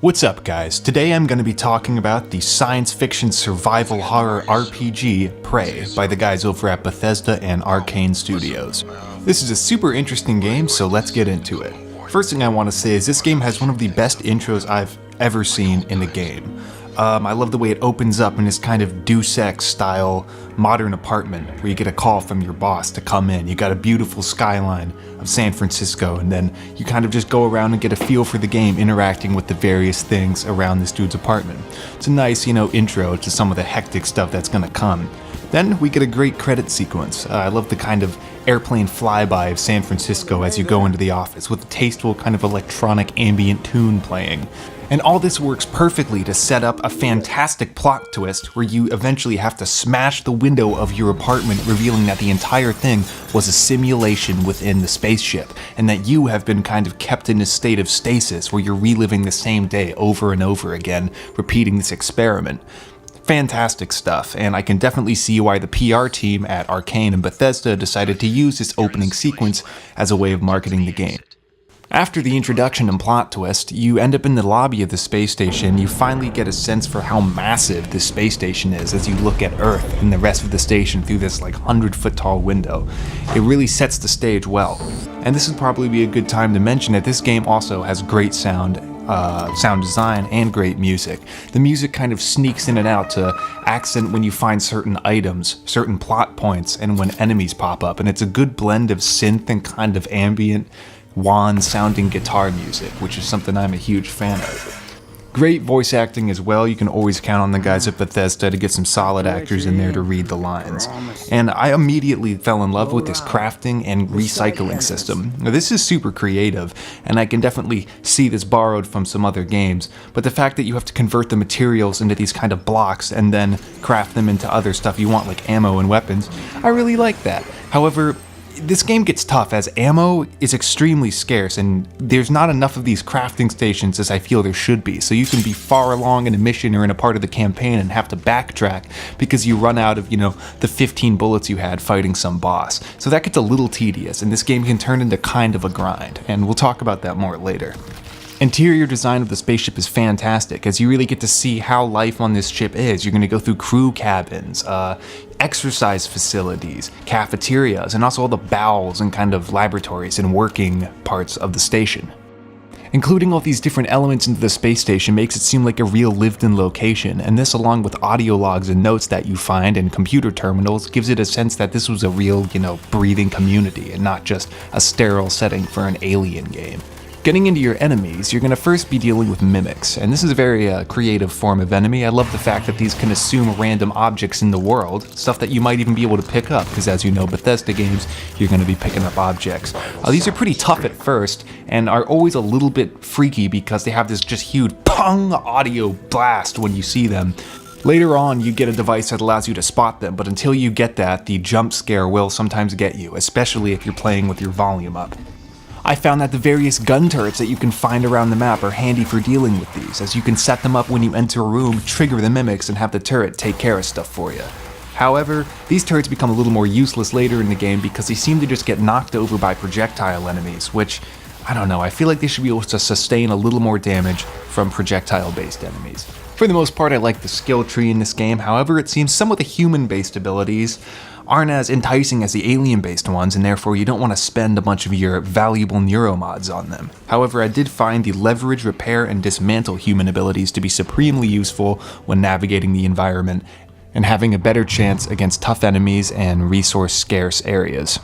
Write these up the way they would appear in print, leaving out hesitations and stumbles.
What's up, guys? Today I'm going to be talking about the science fiction survival horror RPG Prey by the guys over at Bethesda and Arcane Studios. This is a super interesting game, so let's get into it. First thing I want to say is this game has one of the best intros I've ever seen in a game. I love the way it opens up in this kind of Deus Ex style modern apartment where you get a call from your boss to come in. You got a beautiful skyline of San Francisco, and then you kind of just go around and get a feel for the game, interacting with the various things around this dude's apartment. It's a nice, intro to some of the hectic stuff that's gonna come. Then we get a great credit sequence. I love the kind of airplane flyby of San Francisco as you go into the office with a tasteful kind of electronic ambient tune playing. And all this works perfectly to set up a fantastic plot twist where you eventually have to smash the window of your apartment, revealing that the entire thing was a simulation within the spaceship, and that you have been kind of kept in a state of stasis where you're reliving the same day over and over again, repeating this experiment. Fantastic stuff, and I can definitely see why the PR team at Arcane and Bethesda decided to use this opening sequence as a way of marketing the game. After the introduction and plot twist, you end up in the lobby of the space station. You finally get a sense for how massive this space station is as you look at Earth and the rest of the station through this 100-foot tall window. It really sets the stage well. And this would probably be a good time to mention that this game also has great sound design and great music. The music kind of sneaks in and out to accent when you find certain items, certain plot points, and when enemies pop up. And it's a good blend of synth and kind of ambient wand-sounding guitar music, which is something I'm a huge fan of. Great voice acting as well. You can always count on the guys at Bethesda to get some solid actors in there to read the lines. And I immediately fell in love with this crafting and recycling system. Now, this is super creative, and I can definitely see this borrowed from some other games, but the fact that you have to convert the materials into these kind of blocks and then craft them into other stuff you want, like ammo and weapons, I really like that. However, this game gets tough as ammo is extremely scarce and there's not enough of these crafting stations as I feel there should be, so you can be far along in a mission or in a part of the campaign and have to backtrack because you run out of, the 15 bullets you had fighting some boss. So that gets a little tedious and this game can turn into kind of a grind, and we'll talk about that more later. Interior design of the spaceship is fantastic, as you really get to see how life on this ship is. You're going to go through crew cabins, exercise facilities, cafeterias, and also all the bowels and kind of laboratories and working parts of the station. Including all these different elements into the space station makes it seem like a real lived-in location, and this, along with audio logs and notes that you find and computer terminals, gives it a sense that this was a real, breathing community and not just a sterile setting for an alien game. Getting into your enemies, you're going to first be dealing with mimics, and this is a very creative form of enemy. I love the fact that these can assume random objects in the world, stuff that you might even be able to pick up, because as you know, Bethesda games, you're going to be picking up objects. These are pretty tough at first, and are always a little bit freaky because they have this just huge pong audio blast when you see them. Later on, you get a device that allows you to spot them, but until you get that, the jump scare will sometimes get you, especially if you're playing with your volume up. I found that the various gun turrets that you can find around the map are handy for dealing with these, as you can set them up when you enter a room, trigger the mimics, and have the turret take care of stuff for you. However, these turrets become a little more useless later in the game because they seem to just get knocked over by projectile enemies, which, I don't know, I feel like they should be able to sustain a little more damage from projectile-based enemies. For the most part, I like the skill tree in this game. However, it seems some of the human-based abilities aren't as enticing as the alien-based ones, and therefore you don't want to spend a bunch of your valuable neuromods on them. However, I did find the leverage, repair, and dismantle human abilities to be supremely useful when navigating the environment and having a better chance against tough enemies and resource-scarce areas.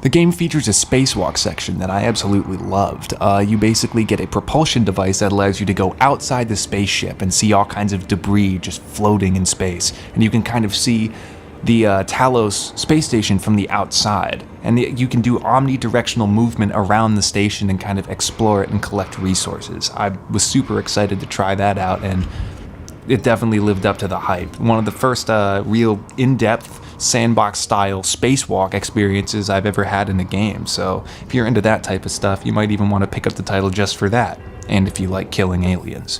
The game features a spacewalk section that I absolutely loved. You basically get a propulsion device that allows you to go outside the spaceship and see all kinds of debris just floating in space, and you can kind of see the Talos space station from the outside, and you can do omnidirectional movement around the station and kind of explore it and collect resources. I was super excited to try that out, and it definitely lived up to the hype. One of the first real in-depth sandbox-style spacewalk experiences I've ever had in a game, so if you're into that type of stuff, you might even want to pick up the title just for that, and if you like killing aliens.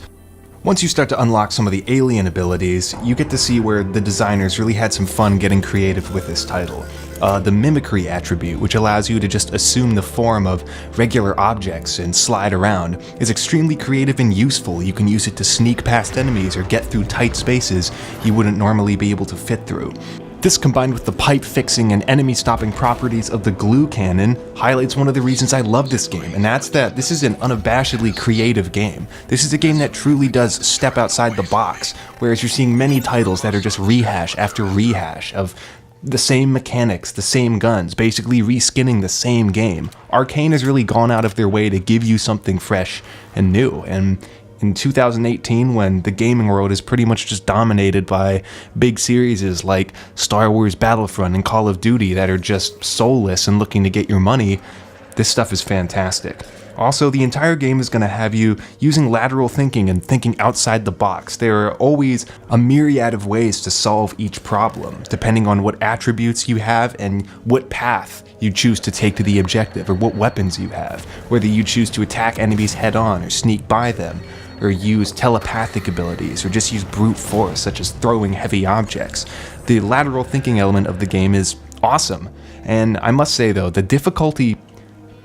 Once you start to unlock some of the alien abilities, you get to see where the designers really had some fun getting creative with this title. The mimicry attribute, which allows you to just assume the form of regular objects and slide around, is extremely creative and useful. You can use it to sneak past enemies or get through tight spaces you wouldn't normally be able to fit through. This, combined with the pipe fixing and enemy stopping properties of the glue cannon, highlights one of the reasons I love this game, and that's that this is an unabashedly creative game. This is a game that truly does step outside the box, whereas you're seeing many titles that are just rehash after rehash of the same mechanics, the same guns, basically reskinning the same game. Arcane has really gone out of their way to give you something fresh and new, and in 2018, when the gaming world is pretty much just dominated by big series like Star Wars Battlefront and Call of Duty that are just soulless and looking to get your money, this stuff is fantastic. Also, the entire game is going to have you using lateral thinking and thinking outside the box. There are always a myriad of ways to solve each problem, depending on what attributes you have and what path you choose to take to the objective, or what weapons you have, whether you choose to attack enemies head-on or sneak by them, or use telepathic abilities, or just use brute force, such as throwing heavy objects. The lateral thinking element of the game is awesome, and I must say though, the difficulty,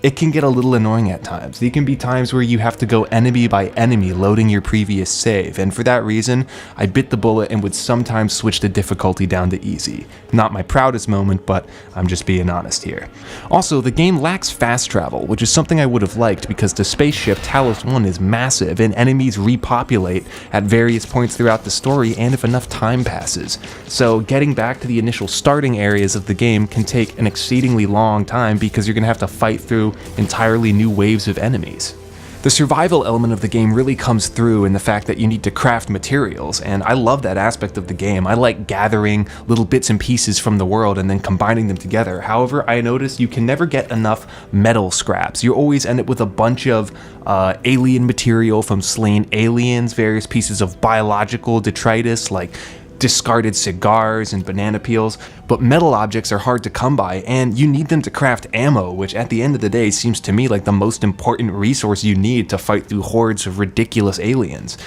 it can get a little annoying at times. There can be times where you have to go enemy by enemy loading your previous save, and for that reason, I bit the bullet and would sometimes switch the difficulty down to easy. Not my proudest moment, but I'm just being honest here. Also, the game lacks fast travel, which is something I would have liked because the spaceship Talos 1 is massive and enemies repopulate at various points throughout the story and if enough time passes. So getting back to the initial starting areas of the game can take an exceedingly long time because you're going to have to fight through entirely new waves of enemies. The survival element of the game really comes through in the fact that you need to craft materials, and I love that aspect of the game. I like gathering little bits and pieces from the world and then combining them together. However, I noticed you can never get enough metal scraps. You always end up with a bunch of alien material from slain aliens, various pieces of biological detritus like discarded cigars and banana peels, but metal objects are hard to come by, and you need them to craft ammo, which at the end of the day seems to me like the most important resource you need to fight through hordes of ridiculous aliens.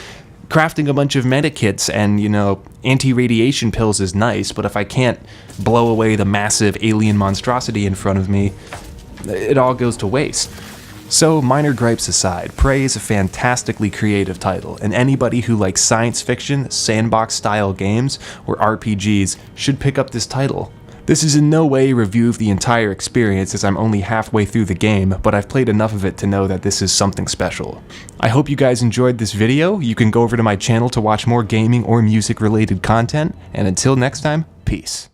Crafting a bunch of medikits and, anti-radiation pills is nice, but if I can't blow away the massive alien monstrosity in front of me, it all goes to waste. So, minor gripes aside, Prey is a fantastically creative title, and anybody who likes science fiction, sandbox-style games, or RPGs should pick up this title. This is in no way a review of the entire experience, as I'm only halfway through the game, but I've played enough of it to know that this is something special. I hope you guys enjoyed this video. You can go over to my channel to watch more gaming or music-related content, and until next time, peace.